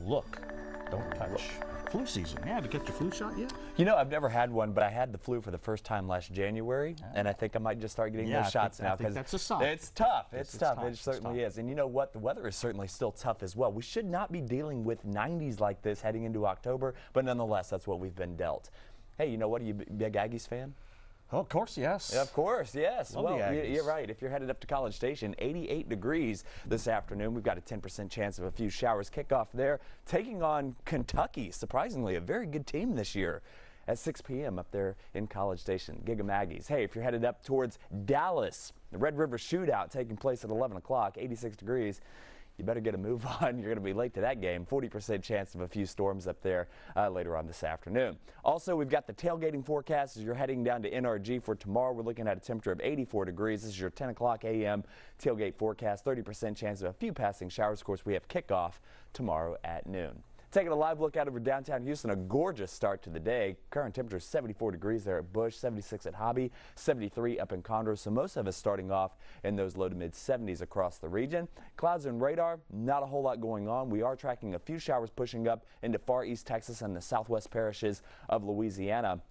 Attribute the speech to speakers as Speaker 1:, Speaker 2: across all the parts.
Speaker 1: look, don't touch. Flu season. Yeah, have you got your flu shot yet?
Speaker 2: You know, I've never had one, but I had the flu for the first time last January, and I think I might just start getting those shots now.
Speaker 1: I think that's a sign.
Speaker 2: It's tough. It's tough. It certainly is. And you know what? The weather is certainly still tough as well. We should not be dealing with 90s like this heading into October, but nonetheless, that's what we've been dealt. Hey, you know what? Are you a big Aggies fan?
Speaker 1: Oh, of course, yes.
Speaker 2: Of course, yes.
Speaker 1: Love
Speaker 2: well, you're right. If you're headed up to College Station, 88 degrees this afternoon. We've got a 10% chance of a few showers. Kickoff there, taking on Kentucky. Surprisingly, a very good team this year at 6 p.m. up there in College Station. Gig 'em Aggies. Hey, if you're headed up towards Dallas, the Red River Shootout taking place at 11 o'clock, 86 degrees. You better get a move on. You're going to be late to that game. 40% chance of a few storms up there later on this afternoon. Also, we've got the tailgating forecast as you're heading down to NRG for tomorrow. We're looking at a temperature of 84 degrees. This is your 10 o'clock a.m. tailgate forecast. 30% chance of a few passing showers. Of course, we have kickoff tomorrow at noon. Taking a live look out over downtown Houston, a gorgeous start to the day. Current temperature is 74 degrees there at Bush, 76 at Hobby, 73 up in Conroe. So most of us starting off in those low to mid 70s across the region. Clouds and radar, not a whole lot going on. We are tracking a few showers pushing up into far east Texas and the southwest parishes of Louisiana.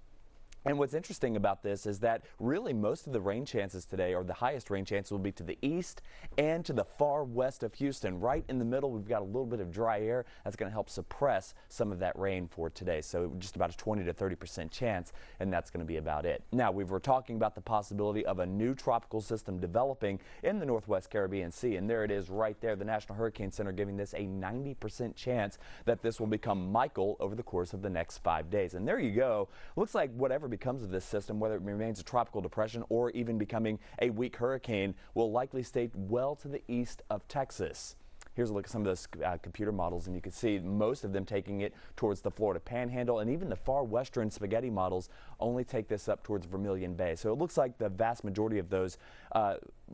Speaker 2: And what's interesting about this is that really most of the rain chances today, or the highest rain chances, will be to the east and to the far west of Houston. Right in the middle, we've got a little bit of dry air that's going to help suppress some of that rain for today. So just about a 20 to 30% chance, and that's going to be about it. Now, we were talking about the possibility of a new tropical system developing in the Northwest Caribbean Sea, and there it is right there. The National Hurricane Center giving this a 90% chance that this will become Michael over the course of the next 5 days. And there you go. Looks like whatever becomes of this system, whether it remains a tropical depression or even becoming a weak hurricane, will likely stay well to the east of Texas. Here's a look at some of those computer models, and you can see most of them taking it towards the Florida Panhandle, and even the far western spaghetti models only take this up towards Vermilion Bay. So it looks like the vast majority of those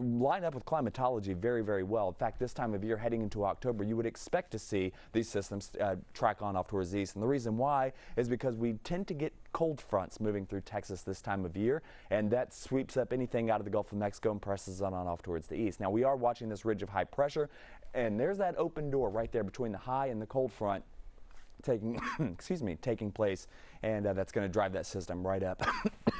Speaker 2: line up with climatology very, very well. In fact, this time of year heading into October, you would expect to see these systems track on off towards the east. And the reason why is because we tend to get cold fronts moving through Texas this time of year, and that sweeps up anything out of the Gulf of Mexico and presses on off towards the east. Now, we are watching this ridge of high pressure, and there's that open door right there between the high and the cold front taking taking place, and that's going to drive that system right up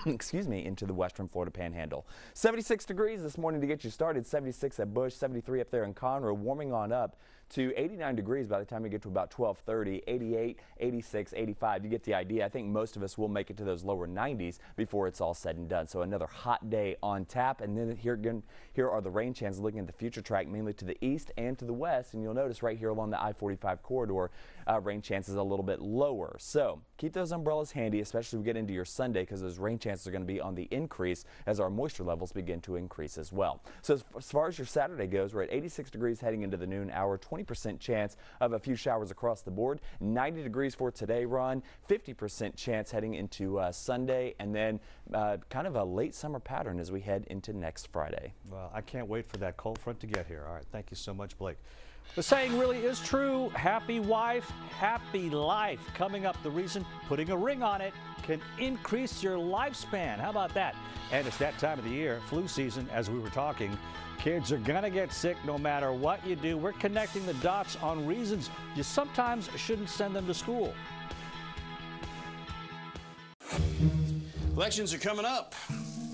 Speaker 2: into the western Florida Panhandle. 76 degrees this morning to get you started. 76 at Bush, 73 up there in Conroe, warming on up to 89 degrees by the time we get to about 12:30, 88, 86, 85. You get the idea. I think most of us will make it to those lower 90s before it's all said and done. So another hot day on tap. And then here are the rain chances looking at the future track, mainly to the east and to the west. And you'll notice right here along the I-45 corridor, rain chances a little bit lower. So keep those umbrellas handy, especially as we get into your Sunday, because those rain chances are going to be on the increase as our moisture levels begin to increase as well. So as far as your Saturday goes, we're at 86 degrees heading into the noon hour, 20% chance of a few showers across the board. 90 degrees for today, Ron. 50% chance heading into Sunday, and then kind of a late summer pattern as we head into next Friday.
Speaker 1: Well, I can't wait for that cold front to get here. All right, thank you so much, Blake. The saying really is true. Happy wife, happy life. Coming up, the reason putting a ring on it can increase your lifespan. How about that? And it's that time of the year, flu season, as we were talking. Kids are going to get sick no matter what you do. We're connecting the dots on reasons you sometimes shouldn't send them to school.
Speaker 3: Elections are coming up.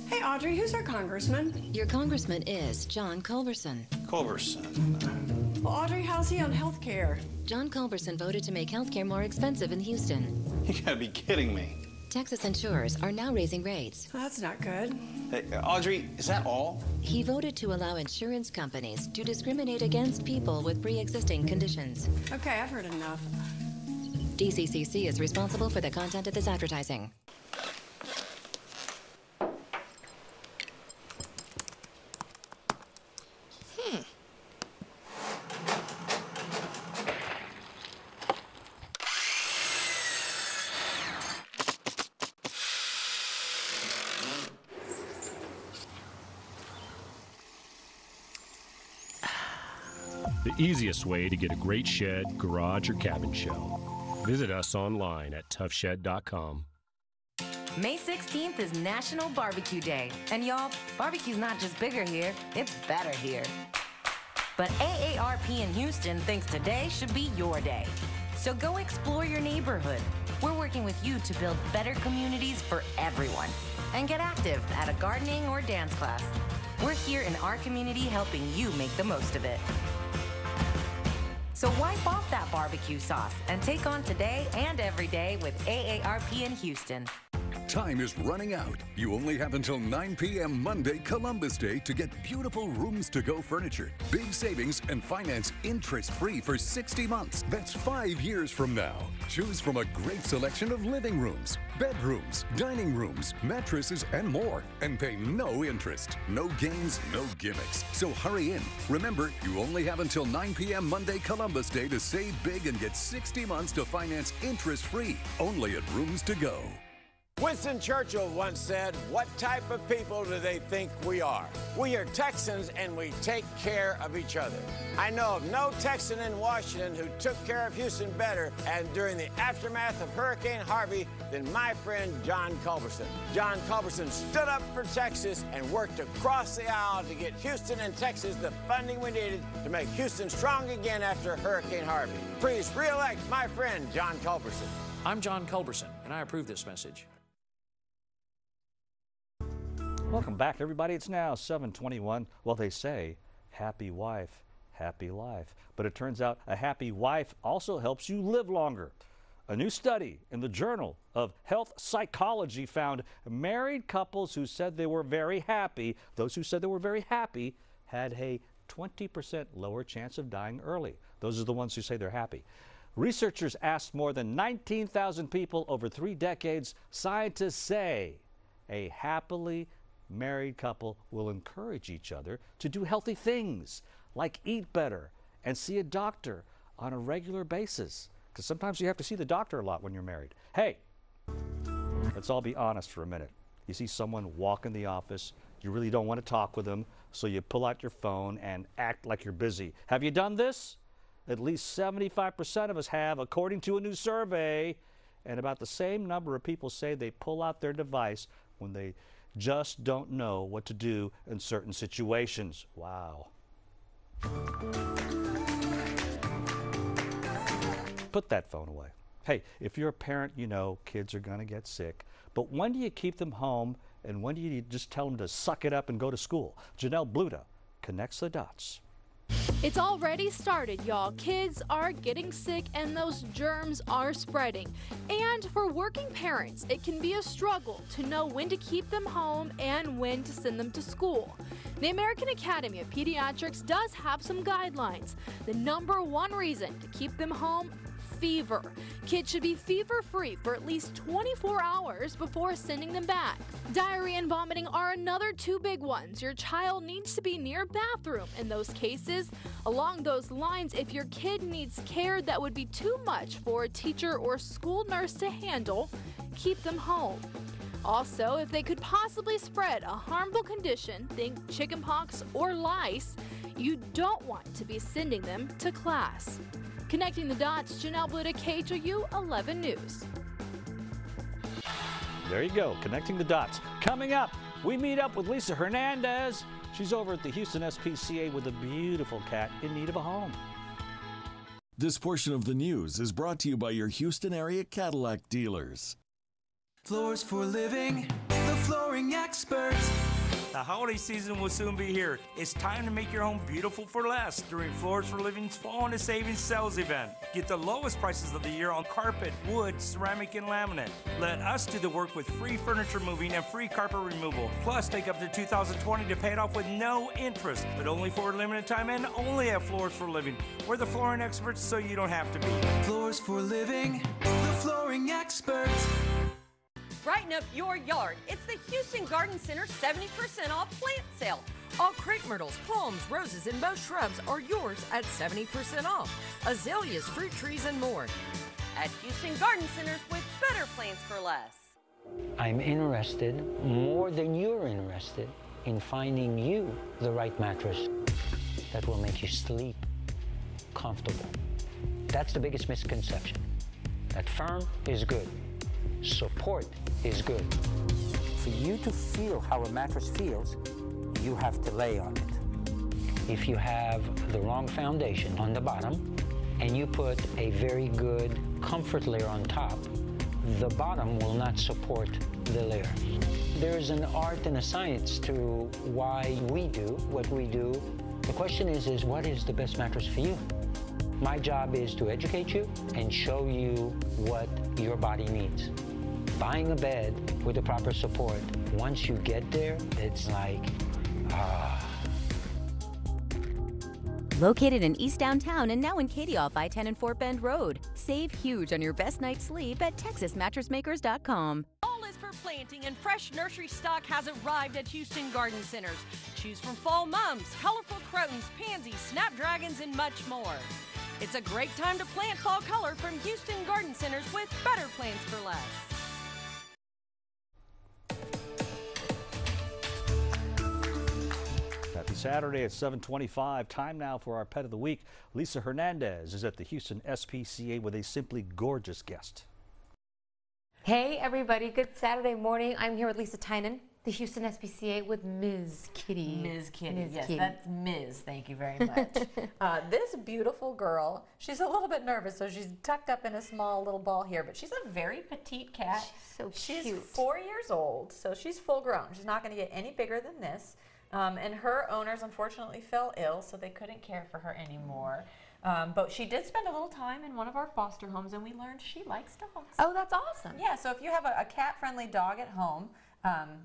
Speaker 4: Hey, Audrey, who's our congressman?
Speaker 5: Your congressman is John Culberson.
Speaker 3: Culberson.
Speaker 4: Well, Audrey, how's he on health care?
Speaker 5: John Culberson voted to make health care more expensive in Houston.
Speaker 3: You gotta be kidding me.
Speaker 5: Texas insurers are now raising rates.
Speaker 4: Well, that's not good.
Speaker 3: Hey, Audrey, is that all?
Speaker 5: He voted to allow insurance companies to discriminate against people with pre-existing conditions.
Speaker 4: Okay, I've heard enough.
Speaker 5: DCCC is responsible for the content of this advertising.
Speaker 6: The easiest way to get a great shed, garage, or cabin show. Visit us online at toughshed.com.
Speaker 7: May 16th is National Barbecue Day. And y'all, barbecue's not just bigger here, it's better here. But AARP in Houston thinks today should be your day. So go explore your neighborhood. We're working with you to build better communities for everyone. And get active at a gardening or dance class. We're here in our community helping you make the most of it. So wipe off that barbecue sauce and take on today and every day with AARP in Houston.
Speaker 8: Time is running out. You only have until 9 p.m. Monday, Columbus Day, to get beautiful rooms-to-go furniture. Big savings and finance interest-free for 60 months. That's 5 years from now. Choose from a great selection of living rooms, bedrooms, dining rooms, mattresses, and more. And pay no interest. No games, no gimmicks. So hurry in. Remember, you only have until 9 p.m. Monday, Columbus Day, to save big and get 60 months to finance interest-free. Only at Rooms to Go.
Speaker 9: Winston Churchill once said, "What type of people do they think we are? We are Texans, and we take care of each other." I know of no Texan in Washington who took care of Houston better and during the aftermath of Hurricane Harvey than my friend John Culberson. John Culberson stood up for Texas and worked across the aisle to get Houston and Texas the funding we needed to make Houston strong again after Hurricane Harvey. Please re-elect my friend John Culberson.
Speaker 10: I'm John Culberson, and I approve this message.
Speaker 1: Welcome back, everybody. It's now 7:21. Well, they say happy wife, happy life. But it turns out a happy wife also helps you live longer. A new study in the Journal of Health Psychology found married couples who said they were very happy, those who said they were very happy, had a 20% lower chance of dying early. Those are the ones who say they're happy. Researchers asked more than 19,000 people over 3 decades. Scientists say a happily married couple will encourage each other to do healthy things like eat better and see a doctor on a regular basis, because sometimes you have to see the doctor a lot when you're married. Hey, let's all be honest for a minute. You see someone walk in the office, you really don't want to talk with them, so you pull out your phone and act like you're busy. Have you done this? At least 75% of us have, according to a new survey, and about the same number of people say they pull out their device when they just don't know what to do in certain situations. Wow. Put that phone away. Hey, if you're a parent, you know kids are going to get sick. But when do you keep them home, and when do you just tell them to suck it up and go to school? Janelle Bluta connects the dots.
Speaker 11: It's already started, y'all. Kids are getting sick and those germs are spreading. And for working parents, it can be a struggle to know when to keep them home and when to send them to school. The American Academy of Pediatrics does have some guidelines. The #1 reason to keep them home: fever. Kids should be fever-free for at least 24 hours before sending them back. Diarrhea and vomiting are another 2 big ones. Your child needs to be near a bathroom in those cases. Along those lines, if your kid needs care that would be too much for a teacher or school nurse to handle, keep them home. Also, if they could possibly spread a harmful condition, think chickenpox or lice, you don't want to be sending them to class. Connecting the dots, Janelle Bluta, KHOU 11 News.
Speaker 1: There you go, connecting the dots. Coming up, we meet up with Lisa Hernandez. She's over at the Houston SPCA with a beautiful cat in need of a home.
Speaker 12: This portion of the news is brought to you by your Houston area Cadillac dealers.
Speaker 13: Floors for living, the flooring experts.
Speaker 14: The holiday season will soon be here. It's time to make your home beautiful for less during Floors for Living's Fall and Savings Sales event. Get the lowest prices of the year on carpet, wood, ceramic, and laminate. Let us do the work with free furniture moving and free carpet removal. Plus, take up to $2,020 to pay it off with no interest, but only for a limited time and only at Floors for Living. We're the flooring experts, so you don't have to be.
Speaker 13: Floors for Living, the flooring experts.
Speaker 15: Brighten up your yard. It's the Houston Garden Center 70% off plant sale.
Speaker 16: All crepe myrtles, palms, roses, and most shrubs are yours at 70% off. Azaleas, fruit trees, and more.
Speaker 15: At Houston Garden Centers with better plants for less.
Speaker 17: I'm interested, more than you're interested, in finding you the right mattress that will make you sleep comfortable. That's the biggest misconception. That firm is good. Support is good.
Speaker 18: For you to feel how a mattress feels, you have to lay on it.
Speaker 17: If you have the wrong foundation on the bottom and you put a very good comfort layer on top, the bottom will not support the layer. There's an art and a science to why we do what we do. The question is what is the best mattress for you? My job is to educate you and show you what your body needs. Buying a bed with the proper support, once you get there, it's like,
Speaker 19: Located in East Downtown and now in Katy off I-10 and Fort Bend Road. Save huge on your best night's sleep at TexasMattressMakers.com.
Speaker 15: Fall is for planting, and fresh nursery stock has arrived at Houston Garden Centers. Choose from fall mums, colorful crotons, pansies, snapdragons, and much more. It's a great time to plant fall color from Houston Garden Centers with better plants for less.
Speaker 1: Happy Saturday at 7:25. Time now for our Pet of the Week. Lisa Hernandez is at the Houston SPCA with a simply gorgeous guest.
Speaker 20: Hey everybody, good Saturday morning. I'm here with Lisa Tynan, the Houston SPCA with Ms. Kitty.
Speaker 21: Ms. Kitty,
Speaker 20: Ms.
Speaker 21: yes,
Speaker 20: Kitty.
Speaker 21: that's Ms. Thank you very much. This beautiful girl, she's a little bit nervous, so she's tucked up in a small little ball here, but she's a very petite cat. She's
Speaker 20: cute.
Speaker 21: 4 years old, so she's full grown. She's not going to get any bigger than this. And her owners unfortunately fell ill, so they couldn't care for her anymore. But she did spend a little time in one of our foster homes, and we learned she likes dogs.
Speaker 20: Oh, that's awesome.
Speaker 21: Yeah, so if you have a cat-friendly dog at home,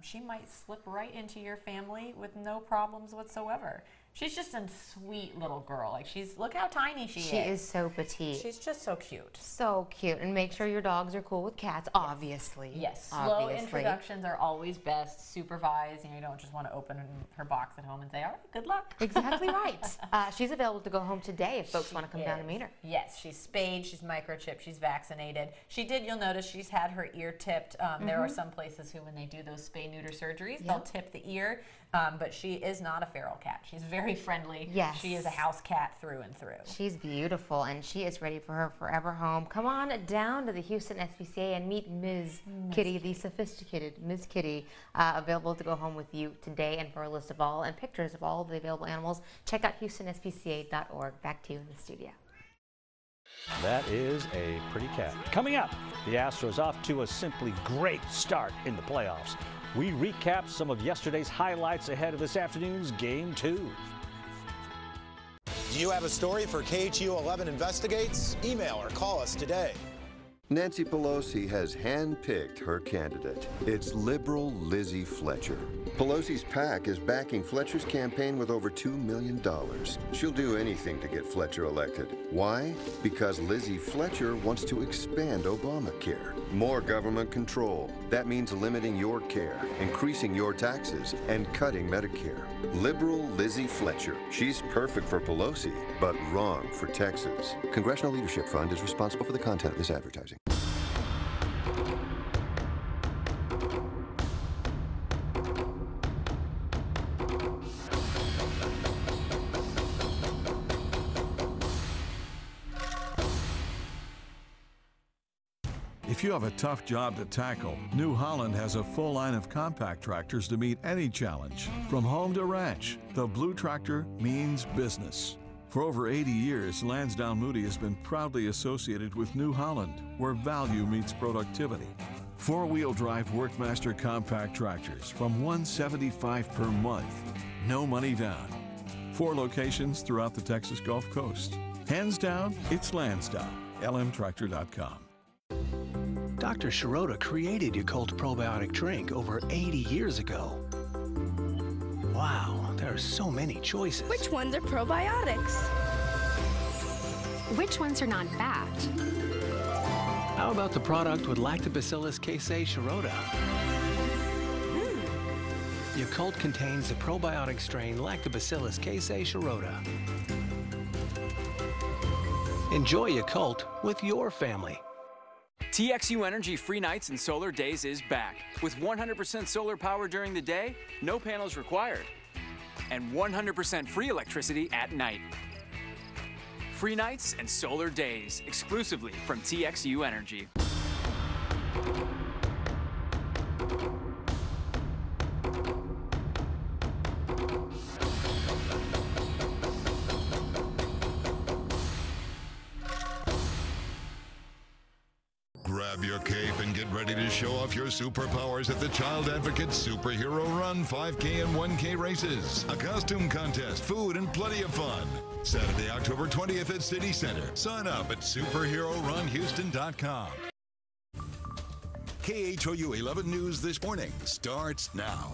Speaker 21: she might slip right into your family with no problems whatsoever. She's just a sweet little girl. Like look how tiny she is.
Speaker 20: She is so petite.
Speaker 21: She's just so cute.
Speaker 20: So cute. And make sure your dogs are cool with cats, obviously.
Speaker 21: Yes, slow introductions are always best. Supervised. You don't just want to open her box at home and say, all right, good luck.
Speaker 20: Exactly right. She's available to go home today if folks want to come down and meet her.
Speaker 21: Yes, she's spayed, she's microchipped, she's vaccinated. You'll notice she's had her ear tipped. There are some places who, when they do those spay-neuter surgeries, they'll tip the ear. But she is not a feral cat. She's very friendly.
Speaker 20: Yes.
Speaker 21: She is a house cat through and through.
Speaker 20: She's beautiful, and she is ready for her forever home. Come on down to the Houston SPCA and meet Ms. Kitty, the sophisticated Ms. Kitty, available to go home with you today. And for a list of all and pictures of all of the available animals, check out HoustonSPCA.org. Back to you in the studio.
Speaker 1: That is a pretty cat. Coming up, the Astros off to a simply great start in the playoffs. We recap some of yesterday's highlights ahead of this afternoon's Game 2.
Speaker 22: Do you have a story for KHOU 11 Investigates? Email or call us today.
Speaker 23: Nancy Pelosi has handpicked her candidate. It's liberal Lizzie Fletcher. Pelosi's PAC is backing Fletcher's campaign with over $2 million. She'll do anything to get Fletcher elected. Why? Because Lizzie Fletcher wants to expand Obamacare. More government control. That means limiting your care, increasing your taxes, and cutting Medicare. Liberal Lizzie Fletcher. She's perfect for Pelosi, but wrong for Texas. Congressional Leadership Fund is responsible for the content of this advertising.
Speaker 24: If you have a tough job to tackle, New Holland has a full line of compact tractors to meet any challenge. From home to ranch, the Blue Tractor means business. For over 80 years, Lansdowne Moody has been proudly associated with New Holland, where value meets productivity. Four-wheel drive Workmaster compact tractors from $175 per month. No money down. 4 locations throughout the Texas Gulf Coast. Hands down, it's Lansdowne. LMTractor.com.
Speaker 25: Dr. Shirota created Yakult probiotic drink over 80 years ago. Wow, there are so many choices.
Speaker 26: Which ones are probiotics?
Speaker 27: Which ones are non-fat?
Speaker 25: How about the product with Lactobacillus casei Shirota? Yakult contains the probiotic strain Lactobacillus casei Shirota. Enjoy Yakult with your family.
Speaker 28: TXU Energy Free Nights and Solar Days is back. With 100% solar power during the day, no panels required. And 100% free electricity at night. Free nights and solar days, exclusively from TXU Energy.
Speaker 2: Grab your cape and get ready to show off your superpowers at the Child Advocate Superhero Run 5K and 1K races. A costume contest, food, and plenty of fun. Saturday, October 20th at City Center. Sign up at superherorunhouston.com. KHOU 11 News This Morning starts now.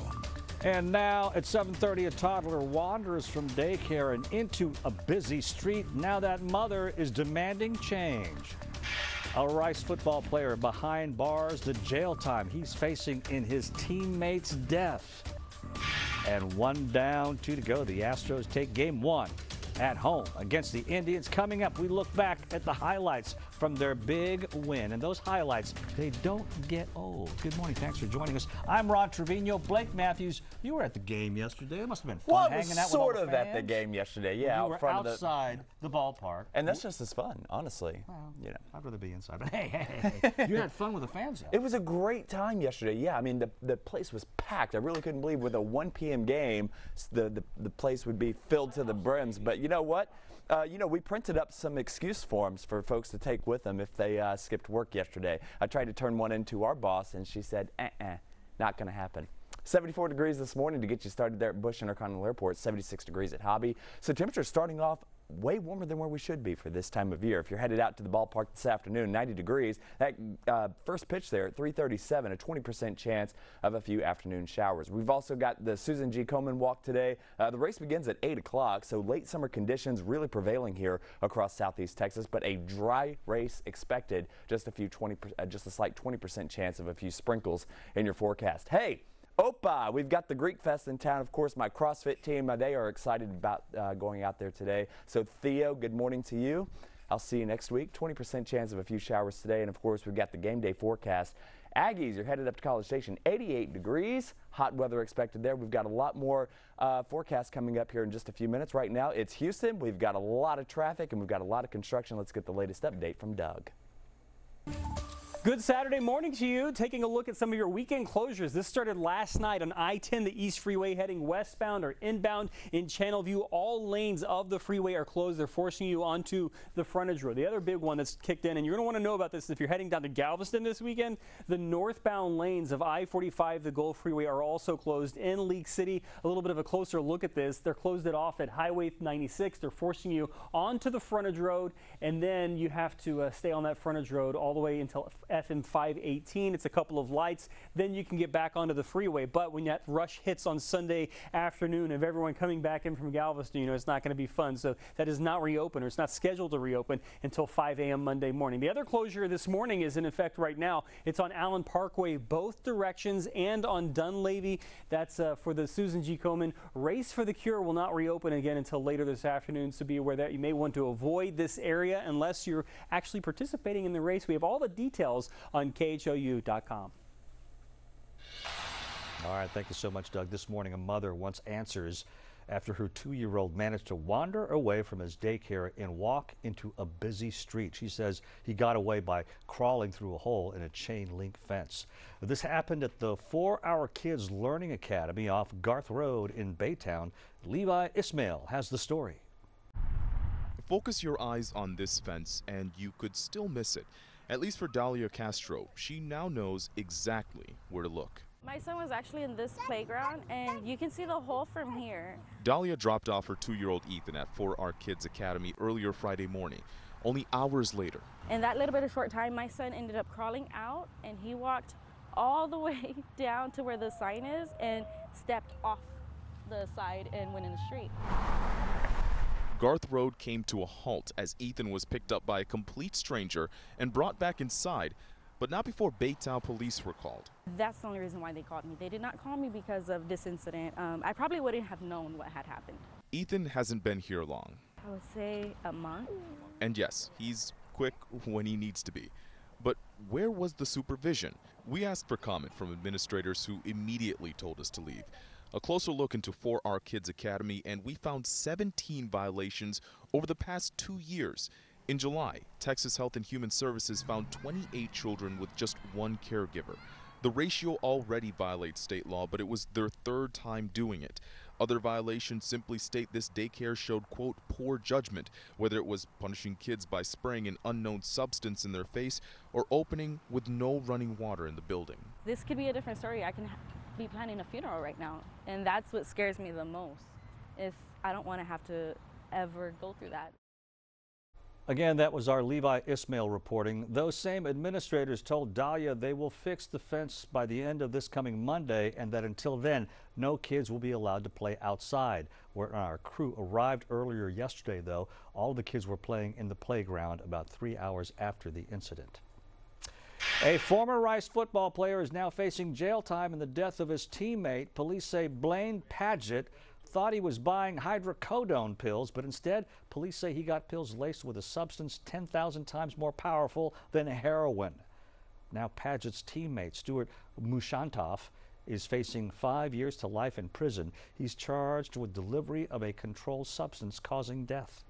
Speaker 1: And now at 7:30, a toddler wanders from daycare and into a busy street. Now that mother is demanding change. A Rice football player behind bars, the jail time he's facing in his teammate's death. And 1 down, 2 to go. The Astros take game 1 at home against the Indians. Coming up, we look back at the highlights from their big win. And those highlights, they don't get old. Good morning. Thanks for joining us. I'm Ron Trevino. Blake Mathews, you were at the game yesterday. It must have been fun hanging out with all the fans.
Speaker 3: Sort of at the game yesterday, yeah.
Speaker 1: You were outside the ballpark.
Speaker 3: And that's just as fun, honestly.
Speaker 1: Well,
Speaker 3: you know.
Speaker 1: I'd rather be inside. But hey, you had fun with the fans, though.
Speaker 3: It was a great time yesterday, yeah. I mean, the place was packed. I really couldn't believe with a 1 p.m. game, the place would be filled to the brims. But you know what? We printed up some excuse forms for folks to take with them if they skipped work yesterday. I tried to turn one into our boss, and she said, not going to happen. 74 degrees this morning to get you started there at Bush Intercontinental Airport, 76 degrees at Hobby. So temperatures starting off way warmer than where we should be for this time of year. If you're headed out to the ballpark this afternoon, 90 degrees. That first pitch there at 3:37, a 20% chance of a few afternoon showers. We've also got the Susan G. Komen walk today. The race begins at 8 o'clock, so late summer conditions really prevailing here across southeast Texas, but a dry race expected. Just a slight 20% chance of a few sprinkles in your forecast. Hey, Opa, we've got the Greek Fest in town. Of course, my CrossFit team, they are excited about going out there today. So Theo, good morning to you. I'll see you next week. 20% chance of a few showers today. And of course, we've got the game day forecast. Aggies, you're headed up to College Station, 88 degrees. Hot weather expected there. We've got a lot more forecasts coming up here in just a few minutes. Right now, it's Houston. We've got a lot of traffic and we've got a lot of construction. Let's get the latest update from Doug.
Speaker 4: Good Saturday morning to you. Taking a look at some of your weekend closures. This started last night on I-10, the East Freeway heading westbound or inbound in Channelview. All lanes of the freeway are closed. They're forcing you onto the frontage road. The other big one that's kicked in, and you're going to want to know about this if you're heading down to Galveston this weekend, the northbound lanes of I-45, the Gulf Freeway, are also closed in League City. A little bit of a closer look at this. They're closed it off at Highway 96. They're forcing you onto the frontage road, and then you have to stay on that frontage road all the way until FM 518. It's a couple of lights. Then you can get back onto the freeway. But when that rush hits on Sunday afternoon of everyone coming back in from Galveston, it's not going to be fun. So that is not reopened, or it's not scheduled to reopen until 5 a.m. Monday morning. The other closure this morning is in effect right now. It's on Allen Parkway, both directions, and on Dunleavy. That's for the Susan G. Komen Race for the Cure will not reopen again until later this afternoon. So be aware that you may want to avoid this area unless you're actually participating in the race. We have all the details on KHOU.com.
Speaker 1: All right, thank you so much, Doug. This morning, a mother wants answers after her 2-year-old managed to wander away from his daycare and walk into a busy street. She says he got away by crawling through a hole in a chain-link fence. This happened at the 4-Hour Kids Learning Academy off Garth Road in Baytown. Levi Ismail has the story.
Speaker 5: Focus your eyes on this fence and you could still miss it. At least for Dahlia Castro, she now knows exactly where to look.
Speaker 6: My son was actually in this playground, and you can see the hole from here.
Speaker 5: Dahlia dropped off her 2-year-old Ethan at 4R Kids Academy earlier Friday morning. Only hours later,
Speaker 6: in that little bit of short time, my son ended up crawling out, and he walked all the way down to where the sign is and stepped off the side and went in the street.
Speaker 5: Garth Road came to a halt as Ethan was picked up by a complete stranger and brought back inside, but not before Baytown police were called.
Speaker 6: That's the only reason why they called me. They did not call me because of this incident. I probably wouldn't have known what had happened.
Speaker 5: Ethan hasn't been here long.
Speaker 6: I would say a month.
Speaker 5: And yes, he's quick when he needs to be. But where was the supervision? We asked for comment from administrators who immediately told us to leave. A closer look into 4R Kids Academy, and we found 17 violations over the past 2 years. In July, Texas Health and Human Services found 28 children with just one caregiver. The ratio already violates state law, but it was their 3rd time doing it. Other violations simply state this daycare showed, quote, poor judgment, whether it was punishing kids by spraying an unknown substance in their face or opening with no running water in the building.
Speaker 6: This could be a different story. I can be planning a funeral right now, and that's what scares me the most, is I don't want to have to ever go through that.
Speaker 1: Again, that was our Levi Ismail reporting. Those same administrators told Dahlia they will fix the fence by the end of this coming Monday, and that until then, no kids will be allowed to play outside. Where our crew arrived earlier yesterday, though, all the kids were playing in the playground about 3 hours after the incident. A former Rice football player is now facing jail time in the death of his teammate. Police say Blaine Padgett thought he was buying hydrocodone pills, but instead, police say he got pills laced with a substance 10,000 times more powerful than heroin. Now Padgett's teammate, Stuart Mushantoff, is facing 5 years to life in prison. He's charged with delivery of a controlled substance causing death.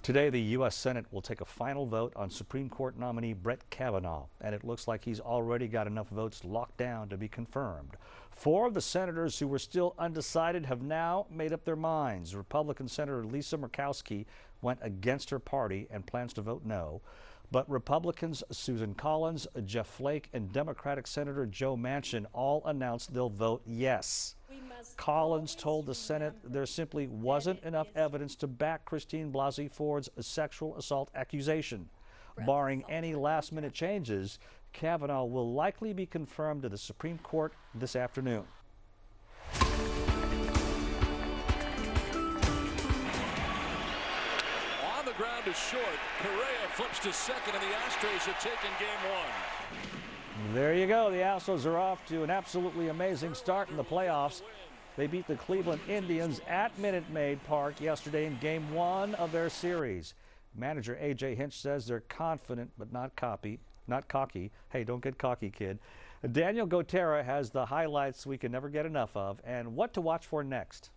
Speaker 1: Today, the U.S. Senate will take a final vote on Supreme Court nominee Brett Kavanaugh, and it looks like he's already got enough votes locked down to be confirmed. 4 of the senators who were still undecided have now made up their minds. Republican Senator Lisa Murkowski went against her party and plans to vote no. But Republicans Susan Collins, Jeff Flake, and Democratic Senator Joe Manchin all announced they'll vote yes. Collins told the Senate there simply wasn't enough evidence to back Christine Blasey Ford's sexual assault accusation. Barring any last-minute changes, Kavanaugh will likely be confirmed to the Supreme Court this afternoon.
Speaker 7: On the ground is short. Correa flips to second, and the Astros have taken game 1.
Speaker 1: There you go. The Astros are off to an absolutely amazing start in the playoffs. They beat the Cleveland Indians at Minute Maid Park yesterday in Game 1 of their series. Manager A.J. Hinch says they're confident but not cocky. Hey, don't get cocky, kid. Daniel Gotera has the highlights we can never get enough of and what to watch for next.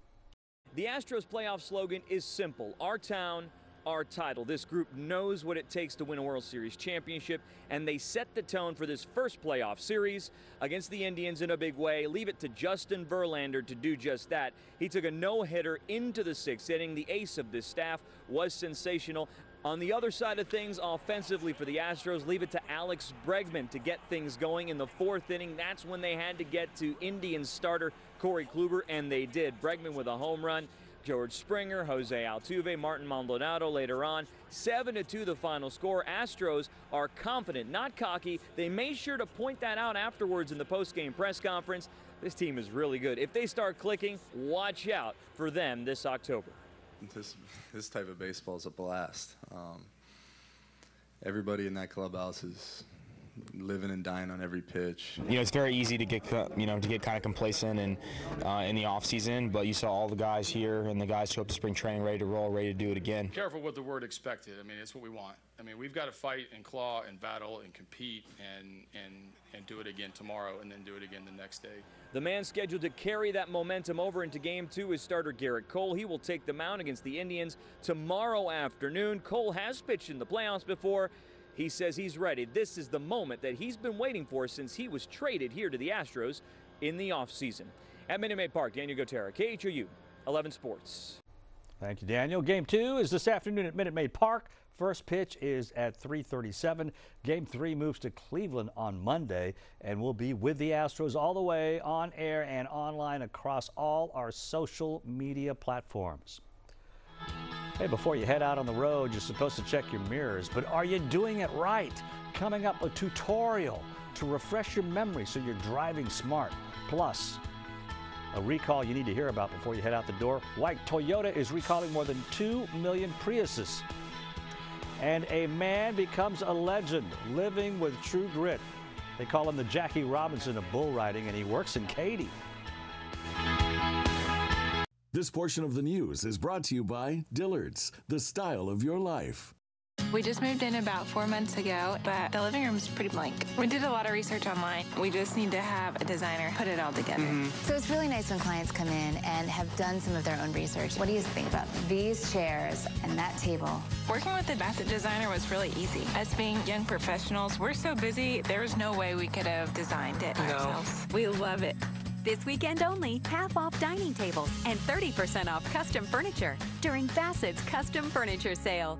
Speaker 8: The Astros playoff slogan is simple: our town, our title. This group knows what it takes to win a World Series championship, and they set the tone for this first playoff series against the Indians in a big way. Leave it to Justin Verlander to do just that. He took a no-hitter into the 6th inning. The ace of this staff was sensational. On the other side of things, offensively for the Astros, leave it to Alex Bregman to get things going in the 4th inning. That's when they had to get to Indians starter Corey Kluber, and they did. Bregman with a home run. George Springer, Jose Altuve, Martin Maldonado later on. 7-2 the final score. Astros are confident, not cocky. They made sure to point that out afterwards in the post-game press conference. This team is really good. If they start clicking, watch out for them this October.
Speaker 9: This type of baseball is a blast. Everybody in that clubhouse is living and dying on every pitch.
Speaker 10: You know, it's very easy to get kind of complacent and in the off season, but you saw all the guys here and the guys show up to spring training ready to roll, ready to do it again.
Speaker 11: Careful with the word expected. I mean, it's what we want. I mean, we've got to fight and claw and battle and compete and do it again tomorrow and then do it again the next day.
Speaker 8: The man scheduled to carry that momentum over into Game 2 is starter Garrett Cole. He will take the mound against the Indians tomorrow afternoon. Cole has pitched in the playoffs before. He says he's ready. This is the moment that he's been waiting for since he was traded here to the Astros in the offseason. At Minute Maid Park, Daniel Gotera, KHOU 11 Sports.
Speaker 1: Thank you, Daniel. Game 2 is this afternoon at Minute Maid Park. First pitch is at 3:37. Game 3 moves to Cleveland on Monday, and we'll be with the Astros all the way on air and online across all our social media platforms. Hey, before you head out on the road, you're supposed to check your mirrors, but are you doing it right? Coming up, a tutorial to refresh your memory so you're driving smart. Plus, a recall you need to hear about before you head out the door. Why Toyota is recalling more than 2 million Priuses. And a man becomes a legend, living with true grit. They call him the Jackie Robinson of bull riding, and he works in Katy.
Speaker 24: This portion of the news is brought to you by Dillard's, the style of your life.
Speaker 12: We just moved in about 4 months ago, but the living room is pretty blank. We did a lot of research online. We just need to have a designer put it all together.
Speaker 14: So it's really nice when clients come in and have done some of their own research. What do you think about these chairs and that table?
Speaker 12: Working with the bassett designer was really easy. Us being young professionals, we're so busy, there was no way we could have designed it ourselves. We love it.
Speaker 13: This weekend only, half off dining tables and 30% off custom furniture during Bassett's Custom Furniture Sale.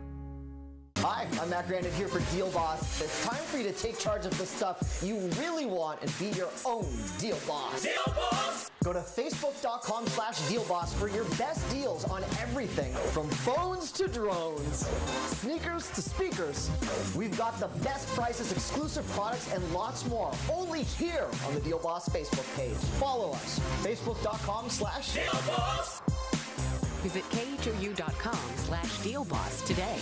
Speaker 15: Hi, I'm Matt Grandin here for Deal Boss. It's time for you to take charge of the stuff you really want and be your own Deal Boss. Deal Boss! Go to facebook.com/DealBoss for your best deals on everything from phones to drones, sneakers to speakers. We've got the best prices, exclusive products, and lots more only here on the Deal Boss Facebook page. Follow us, facebook.com/DealBoss.
Speaker 13: Visit KHOU.com/DealBoss today.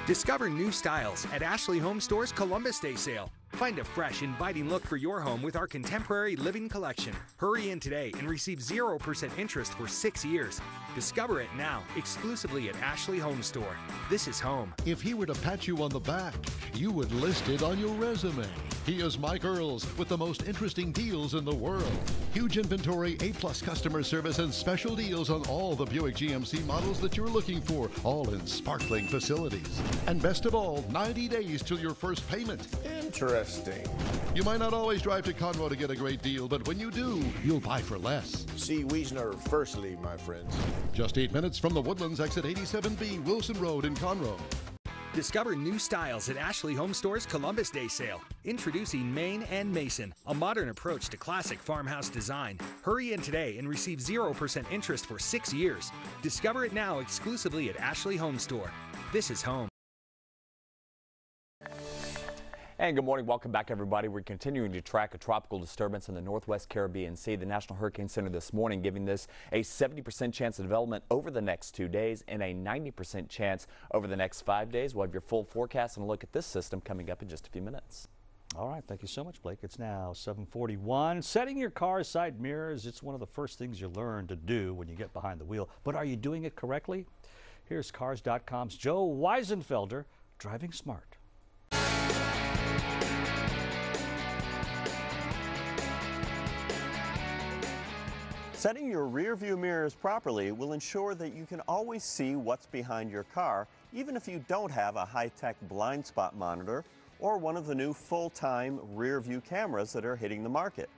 Speaker 16: Discover new styles at Ashley Home Store's Columbus Day sale. Find a fresh, inviting look for your home with our contemporary living collection. Hurry in today and receive 0% interest for 6 years. Discover it now, exclusively at Ashley Home Store. This is home.
Speaker 17: If he were to pat you on the back, you would list it on your resume. He is Mike Earls with the most interesting deals in the world. Huge inventory, A+ customer service, and special deals on all the Buick GMC models that you're looking for, all in sparkling facilities. And best of all, 90 days till your first payment.
Speaker 18: Interesting.
Speaker 17: You might not always drive to Conroe to get a great deal, but when you do, you'll buy for less.
Speaker 18: See Wiesner firstly, my friends.
Speaker 17: Just 8 minutes from the Woodlands, exit 87B, Wilson Road in Conroe.
Speaker 16: Discover new styles at Ashley Home Store's Columbus Day sale. Introducing Maine and Mason, a modern approach to classic farmhouse design. Hurry in today and receive 0% interest for 6 years. Discover it now exclusively at Ashley Home Store. This is home.
Speaker 3: And good morning. Welcome back, everybody. We're continuing to track a tropical disturbance in the Northwest Caribbean Sea. The National Hurricane Center this morning giving this a 70% chance of development over the next 2 days and a 90% chance over the next 5 days. We'll have your full forecast and a look at this system coming up in just a few minutes.
Speaker 1: All right. Thank you so much, Blake. It's now 7:41. Setting your car's side mirrors, it's one of the first things you learn to do when you get behind the wheel. But are you doing it correctly? Here's Cars.com's Joe Weisenfelder driving smart.
Speaker 19: Setting your rear view mirrors properly will ensure that you can always see what's behind your car, even if you don't have a high-tech blind spot monitor or one of the new full-time rear view cameras that are hitting the market.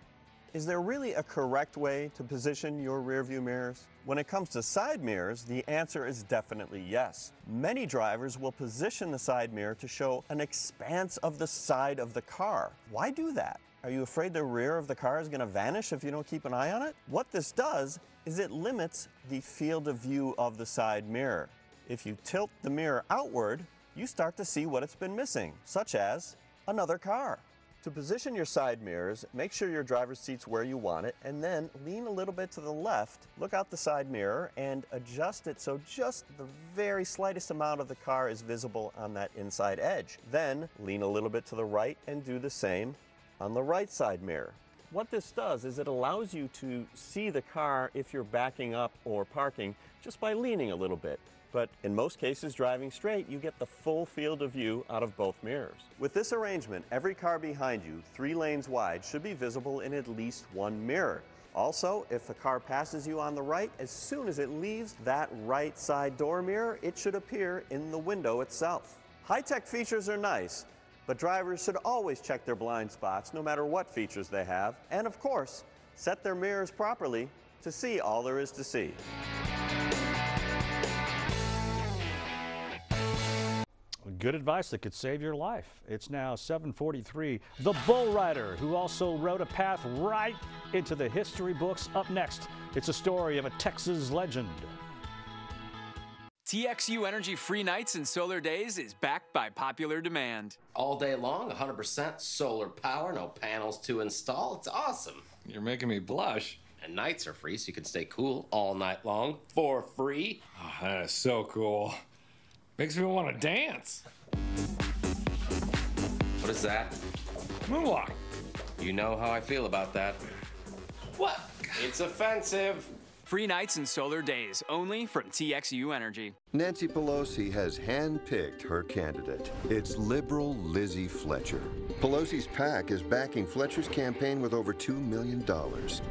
Speaker 19: Is there really a correct way to position your rear view mirrors? When it comes to side mirrors, the answer is definitely yes. Many drivers will position the side mirror to show an expanse of the side of the car. Why do that? Are you afraid the rear of the car is going to vanish if you don't keep an eye on it? What this does is it limits the field of view of the side mirror. If you tilt the mirror outward, you start to see what it's been missing, such as another car. To position your side mirrors, make sure your driver's seat's where you want it, and then lean a little bit to the left, look out the side mirror, and adjust it so just the very slightest amount of the car is visible on that inside edge. Then lean a little bit to the right and do the same on the right side mirror. What this does is it allows you to see the car if you're backing up or parking just by leaning a little bit. But in most cases, driving straight, you get the full field of view out of both mirrors. With this arrangement, every car behind you, 3 lanes wide, should be visible in at least one mirror. Also, if a car passes you on the right, as soon as it leaves that right side door mirror, it should appear in the window itself. High-tech features are nice, but drivers should always check their blind spots, no matter what features they have, and of course, set their mirrors properly to see all there is to see.
Speaker 1: Good advice that could save your life. It's now 7:43. The Bull Rider, who also wrote a path right into the history books. Up next, it's a story of a Texas legend.
Speaker 28: TXU Energy Free Nights and Solar Days is backed by popular demand.
Speaker 21: All day long, 100% solar power, no panels to install. It's awesome.
Speaker 27: You're making me blush.
Speaker 21: And nights are free, so you can stay cool all night long for free.
Speaker 27: Oh, that is so cool. Makes me want to dance.
Speaker 21: What is that?
Speaker 27: Moonwalk.
Speaker 21: You know how I feel about that. What? It's offensive.
Speaker 28: Free Nights and Solar Days, only from TXU Energy.
Speaker 2: Nancy Pelosi has handpicked her candidate. It's liberal Lizzie Fletcher. Pelosi's PAC is backing Fletcher's campaign with over $2 million.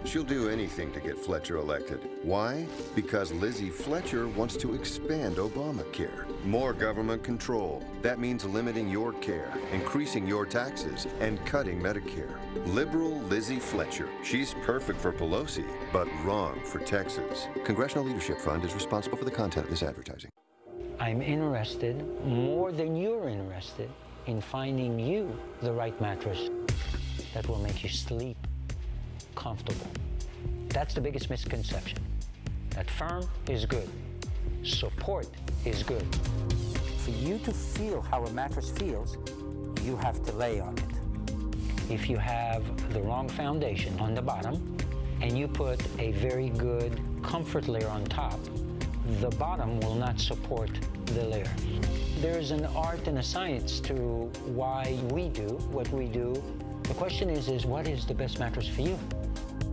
Speaker 2: She'll do anything to get Fletcher elected. Why? Because Lizzie Fletcher wants to expand Obamacare. More government control. That means limiting your care, increasing your taxes, and cutting Medicare. Liberal Lizzie Fletcher. She's perfect for Pelosi, but wrong for Texas. Congressional Leadership Fund is responsible for the content of this advertising.
Speaker 4: I'm interested, more than you're interested, in finding you the right mattress that will make you sleep comfortable. That's the biggest misconception. That firm is good. Support is good. For you to feel how a mattress feels, you have to lay on it. If you have the wrong foundation on the bottom and you put a very good comfort layer on top, the bottom will not support the layer. There's an art and a science to why we do what we do. The question is what is the best mattress for you?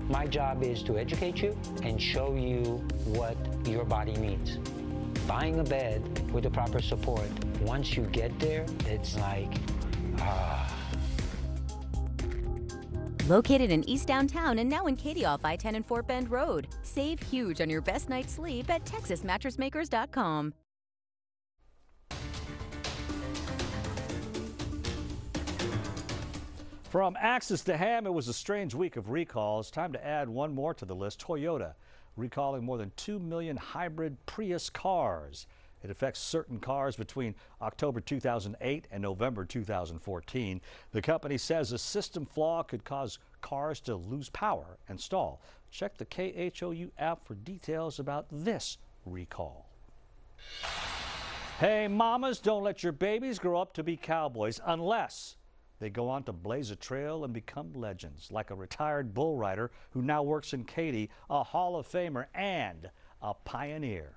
Speaker 4: My job is to educate you and show you what your body needs. Buying a bed with the proper support, once you get there, it's like,
Speaker 13: Located in East Downtown and now in Katy off I-10 and Fort Bend Road. Save huge on your best night's sleep at TexasMattressMakers.com.
Speaker 1: From axes to ham, it was a strange week of recalls. Time to add one more to the list. Toyota recalling more than 2 million hybrid Prius cars. It affects certain cars between October 2008 and November 2014. The company says a system flaw could cause cars to lose power and stall. Check the KHOU app for details about this recall. Hey, mamas, don't let your babies grow up to be cowboys unless they go on to blaze a trail and become legends, like a retired bull rider who now works in Katy, a Hall of Famer and a pioneer.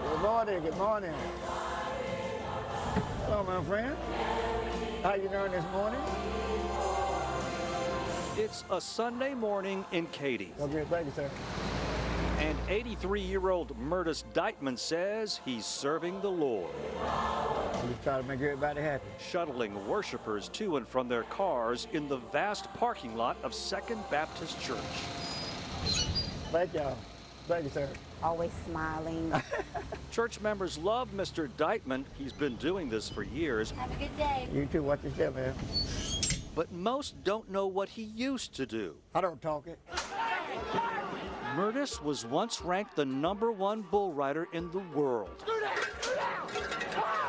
Speaker 5: Good morning, good morning. Hello, my friend. How you doing this morning?
Speaker 1: It's a Sunday morning in Katy.
Speaker 5: Okay, thank you, sir.
Speaker 1: And 83-year-old Murtis Deitman says he's serving the Lord.
Speaker 5: Just try to make everybody happy.
Speaker 1: Shuttling worshipers to and from their cars in the vast parking lot of Second Baptist Church.
Speaker 5: Thank y'all. Thank you, sir.
Speaker 20: Always smiling.
Speaker 1: Church members love Mr. Deitman. He's been doing this for years.
Speaker 20: Have a good day.
Speaker 5: You too. Watch your step, man.
Speaker 1: But most don't know what he used to do.
Speaker 5: I don't talk it.
Speaker 1: Murtis was once ranked the #1 bull rider in the world.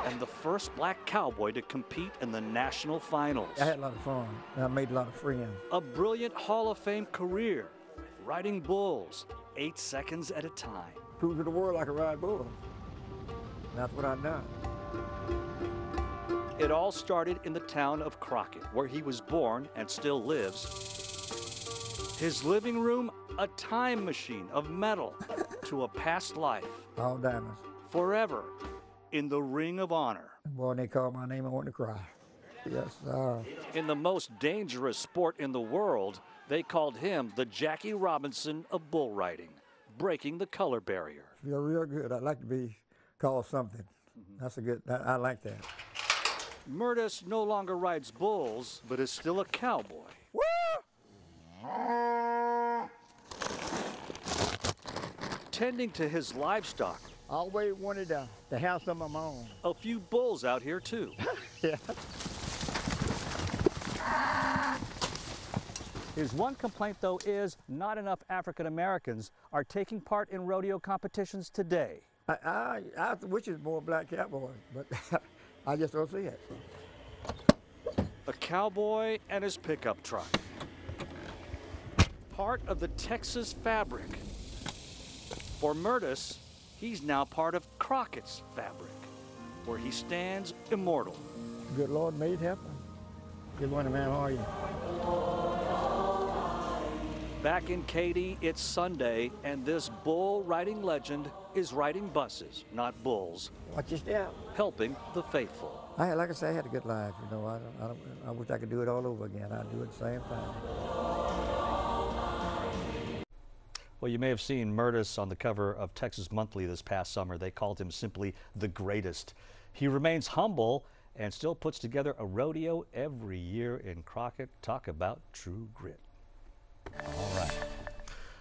Speaker 1: And the first black cowboy to compete in the national finals.
Speaker 5: I had a lot of fun. I made a lot of friends.
Speaker 1: A brilliant Hall of Fame career, riding bulls 8 seconds at a time.
Speaker 5: Prove to the world I can ride bull. That's what I've done.
Speaker 1: It all started in the town of Crockett, where he was born and still lives. His living room, a time machine of metal to a past life.
Speaker 5: All diamonds.
Speaker 1: Forever in the Ring of Honor.
Speaker 5: Boy, when they called my name, I wanted to cry. Yes, sir.
Speaker 1: In the most dangerous sport in the world, they called him the Jackie Robinson of bull riding, breaking the color barrier.
Speaker 5: Feel real good. I'd like to be called something. That's a good, I like that.
Speaker 1: Murtis no longer rides bulls, but is still a cowboy. Tending to his livestock.
Speaker 5: I always wanted to have some of my own.
Speaker 1: A few bulls out here, too.
Speaker 5: Yeah.
Speaker 1: His one complaint, though, is not enough African Americans are taking part in rodeo competitions today.
Speaker 5: I wish it was more black cowboys, but I just don't see it.
Speaker 1: A cowboy and his pickup truck. Part of the Texas fabric. For Murtis, he's now part of Crockett's fabric, where he stands immortal.
Speaker 5: Good Lord made it happen. Good morning, man. How are you?
Speaker 1: Back in Katy, it's Sunday, and this bull riding legend is riding buses, not bulls.
Speaker 5: Watch your step.
Speaker 1: Helping the faithful.
Speaker 5: Like I say, I had a good life. You know, I wish I could do it all over again. I'd do it the same thing.
Speaker 1: Well, you may have seen Murtis on the cover of Texas Monthly this past summer. They called him simply the greatest. He remains humble and still puts together a rodeo every year in Crockett. Talk about true grit. All right.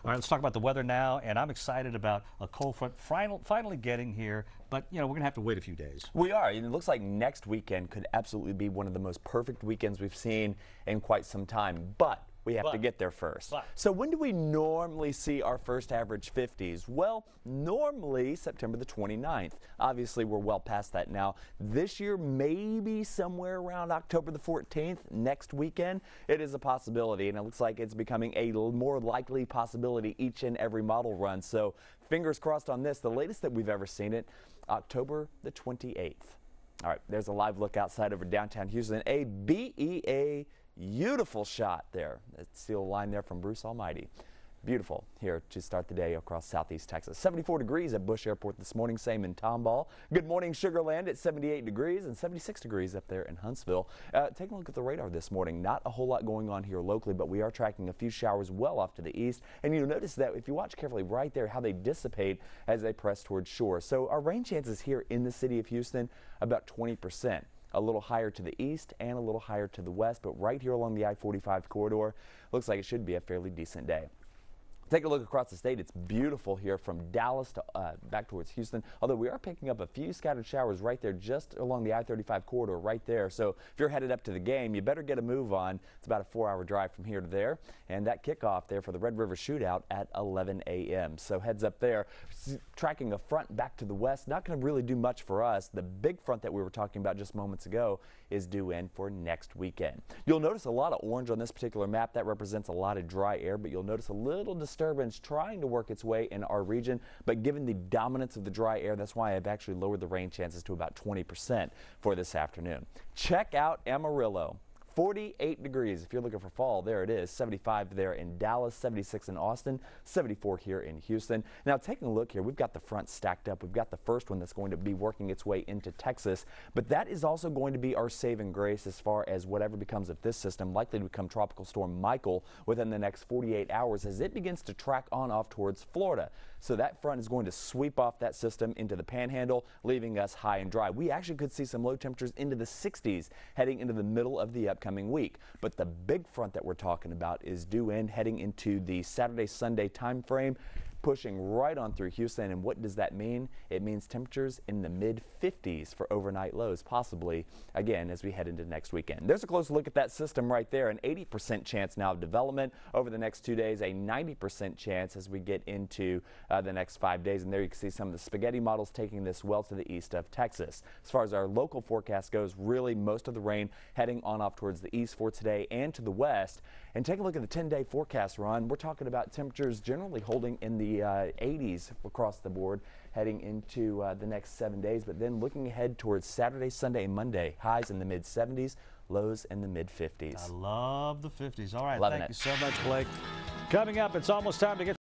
Speaker 1: All right, let's talk about the weather now, and I'm excited about a cold front finally getting here, but, you know, we're going to have to wait a few days.
Speaker 3: We are, and it looks like next weekend could absolutely be one of the most perfect weekends we've seen in quite some time, but we have to get there first. So when do we normally see our first average 50s? Well, normally September the 29th. Obviously, we're well past that now. This year, maybe somewhere around October the 14th, next weekend. It is a possibility, and it looks like it's becoming a more likely possibility each and every model run. So fingers crossed on this. The latest that we've ever seen it, October the 28th. All right, there's a live look outside over downtown Houston. A BEA beautiful shot there. Steel line there from Bruce Almighty. Beautiful here to start the day across southeast Texas. 74 degrees at Bush Airport this morning, same in Tomball. Good morning, Sugar Land at 78 degrees and 76 degrees up there in Huntsville. Taking a look at the radar this morning. Not a whole lot going on here locally, but we are tracking a few showers well off to the east. And you'll notice that if you watch carefully right there, how they dissipate as they press towards shore. So our rain chances here in the city of Houston, about 20%. A little higher to the east and a little higher to the west, but right here along the I-45 corridor, looks like it should be a fairly decent day. Take a look across the state. It's beautiful here from Dallas to back towards Houston, although we are picking up a few scattered showers right there just along the I-35 corridor right there. So if you're headed up to the game, you better get a move on. It's about a 4-hour drive from here to there, and that kickoff there for the Red River Shootout at 11 a.m. So heads up there. Tracking a front back to the west, not going to really do much for us. The big front that we were talking about just moments ago is due in for next weekend. You'll notice a lot of orange on this particular map. That represents a lot of dry air, but you'll notice a little disturbance trying to work its way in our region. But given the dominance of the dry air, that's why I've actually lowered the rain chances to about 20% for this afternoon. Check out Amarillo. 48 degrees if you're looking for fall. There it is. 75 there in Dallas, 76 in Austin, 74 here in Houston. Now taking a look here, we've got the front stacked up. We've got the first one that's going to be working its way into Texas, but that is also going to be our saving grace as far as whatever becomes of this system, likely to become Tropical Storm Michael within the next 48 hours as it begins to track on off towards Florida. So that front is going to sweep off that system into the panhandle, leaving us high and dry. We actually could see some low temperatures into the 60s heading into the middle of the upcoming week. But the big front that we're talking about is due in heading into the Saturday-Sunday time frame, pushing right on through Houston. And what does that mean? It means temperatures in the mid-50s for overnight lows, possibly, again, as we head into next weekend. There's a close look at that system right there. An 80% chance now of development over the next 2 days, a 90% chance as we get into the next 5 days. And there you can see some of the spaghetti models taking this well to the east of Texas. As far as our local forecast goes, really most of the rain heading on off towards the east for today and to the west. And take a look at the 10-day forecast, Ron. We're talking about temperatures generally holding in the 80s across the board heading into the next 7 days. But then looking ahead towards Saturday, Sunday, and Monday, highs in the mid-70s, lows in the mid-50s.
Speaker 1: I love the 50s. All right,
Speaker 3: Loving
Speaker 1: thank
Speaker 3: it.
Speaker 1: you so much, Blake. Coming up, it's almost time to get